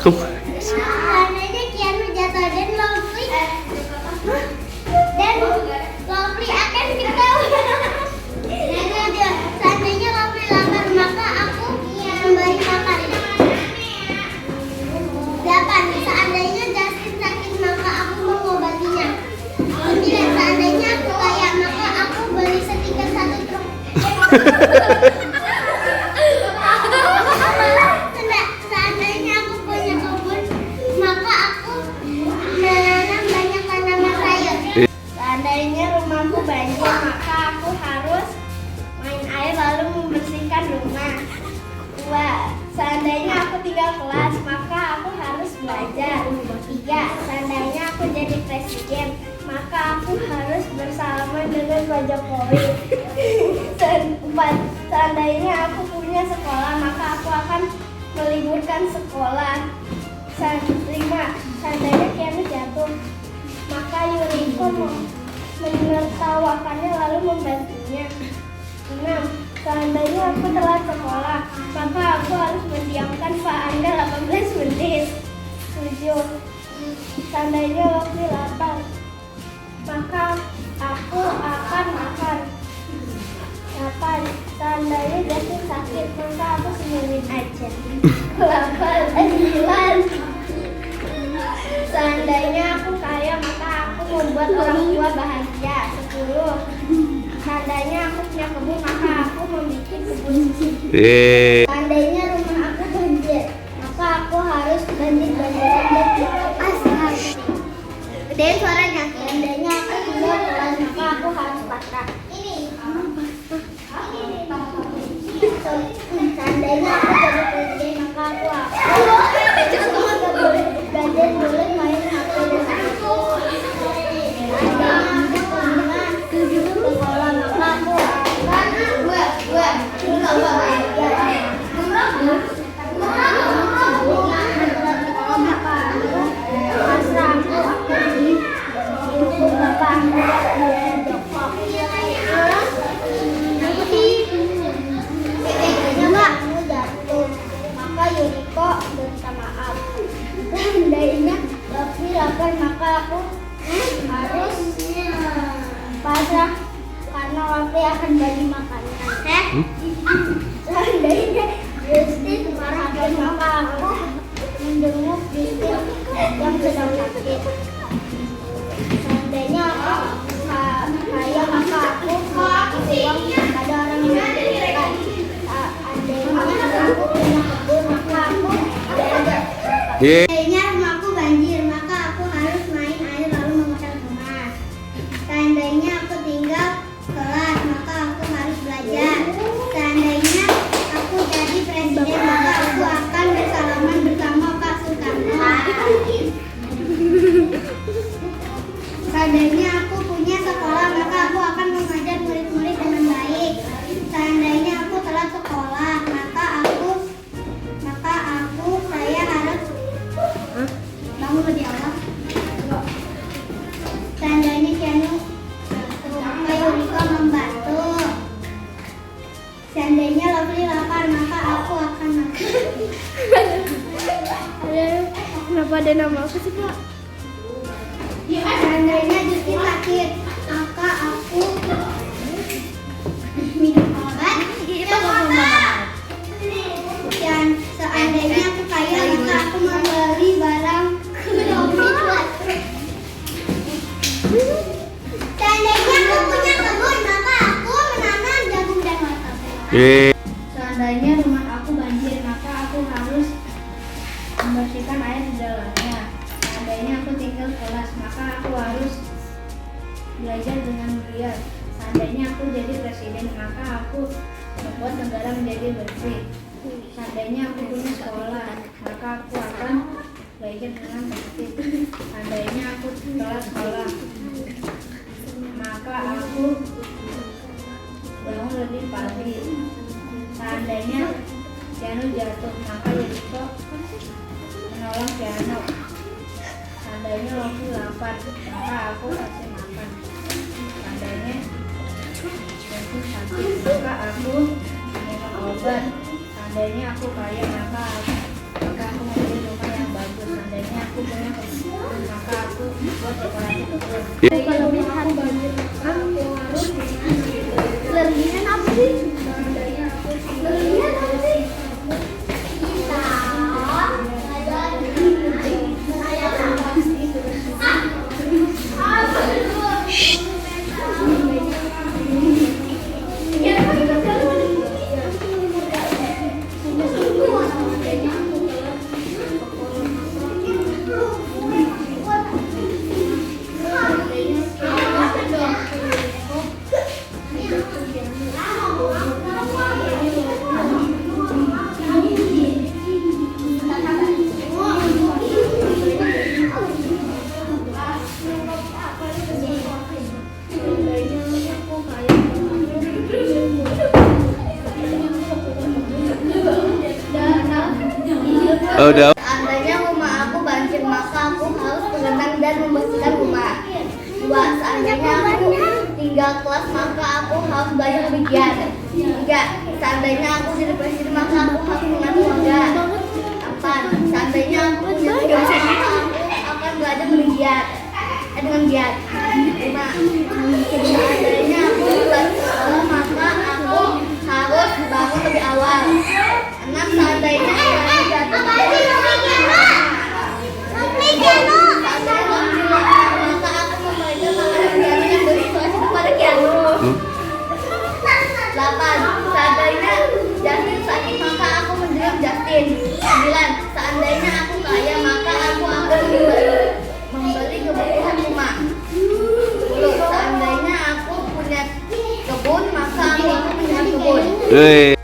Seandainya Keanu jatuh dan Lovely akan ketawa. Seandainya Lovely lapar, maka aku memberi makan. 8. Seandainya Justin sakit, maka aku mengobatinya. 9. Seandainya aku kaya, maka aku beli setingkat 1 truk. Seandainya aku punya kebun, maka aku menanam banyak tanaman sayur. Seandainya rumahku banjir, maka aku harus main air lalu membersihkan rumah. 2. Seandainya aku tinggal kelas, maka aku harus belajar. 3. Seandainya aku jadi presiden, maka aku harus bersalaman dengan Pak Jokowi. 4. Seandainya aku punya sekolah, maka aku akan meliburkan sekolah. 5. Seandainya Keanu jatuh, maka Yuriko menertawakannya lalu membantunya. 6. Seandainya aku telat sekolah, maka aku harus mendiamkan Pak Anda 18 menit. 7. Seandainya Lovely lapar, maka aku akan makan. 8. Seandainya Justin sakit, maka aku senyumin aja. 9. Seandainya aku kaya, maka aku membuat orang tua bahagia. 10. Seandainya aku punya kebun, maka aku membuat kebun susu. Seandainya rumah aku banjir, maka aku harus banjir-banjiran dan gedein suaranya. Seandainya aku tinggal kelas, maka aku harus pasrah. Seandainya aku jadi presiden, maka aku belajar boleh main HP dan aku. Seandainya aku punya sekolah, maka aku akan seandainya Lovely lapar, maka aku harus pasrah karena Lovely akan bagi makanan. Seandainya Justin marah, maka aku menjenguk Justin yang sedang sakit. Seandainya aku kaya, maka aku kasih uang pada orang yang membutuhkan. Seandainya aku punya kebun, maka aku belajar. Seandainya rumahku banjir, maka aku harus main air lalu memakan rumah. Seandainya aku tinggal kelas, maka aku harus belajar. Seandainya aku jadi presiden, maka aku akan bersalaman bersama Pak Soekarno. Seandainya aku punya sekolah, maka aku akan mengajar murid-murid dengan baik. Seandainya aku telat sekolah, maka saya harus bangun lebih awal. Seandainya Keanu, maka Yuriko membantu. Seandainya Lovely lapar, maka aku akan makan. Kenapa ada nama aku sih, Pak? Seandainya Justin sakit, maka aku minum obat. Dan seandainya aku kaya, maka aku membeli barang ke Lovely. Seandainya aku punya kebun, maka aku menanam jagung dan wortel. Seandainya rumah aku banjir, maka aku harus membersihkan air di dalamnya. Seandainya aku tinggal kelas, maka aku harus belajar dengan giat. Seandainya aku jadi presiden, maka aku membuat negara menjadi bersih. Seandainya aku punya sekolah, maka aku akan belajar dengan tertib. Seandainya aku telat sekolah, maka aku bangun lebih pagi. Seandainya Keanu jatuh, maka Yuriko menolong Keanu. Seandainya Lovely lapar, maka aku kasih makan. Seandainya Justin sakit, maka aku minum obat. Seandainya aku kaya, maka aku membeli rumah yang baik. Udah. Seandainya rumah aku banjir, maka aku harus berenang dan membersihkan rumah. 2. Seandainya aku tinggal kelas, maka aku harus belajar lebih giat. 3. Seandainya aku jadi presiden, maka aku harus mengatur warga. 4. Seandainya aku punya tugas, maka aku akan belajar lebih giat. Dengan giat. 5. Seandainya aku belajar sekolah, maka aku harus bangun lebih awal. 6. Seandainya aku jatuh, maka aku memberikan makanan Kianu yang bersuasi kepada Kianu. 8. Seandainya Justin sakit, maka aku mendidik Justin. 9. Seandainya aku kaya, maka aku akan membeli kebutuhan rumah. 10. Seandainya aku punya kebun, maka aku akan menjaga kebun.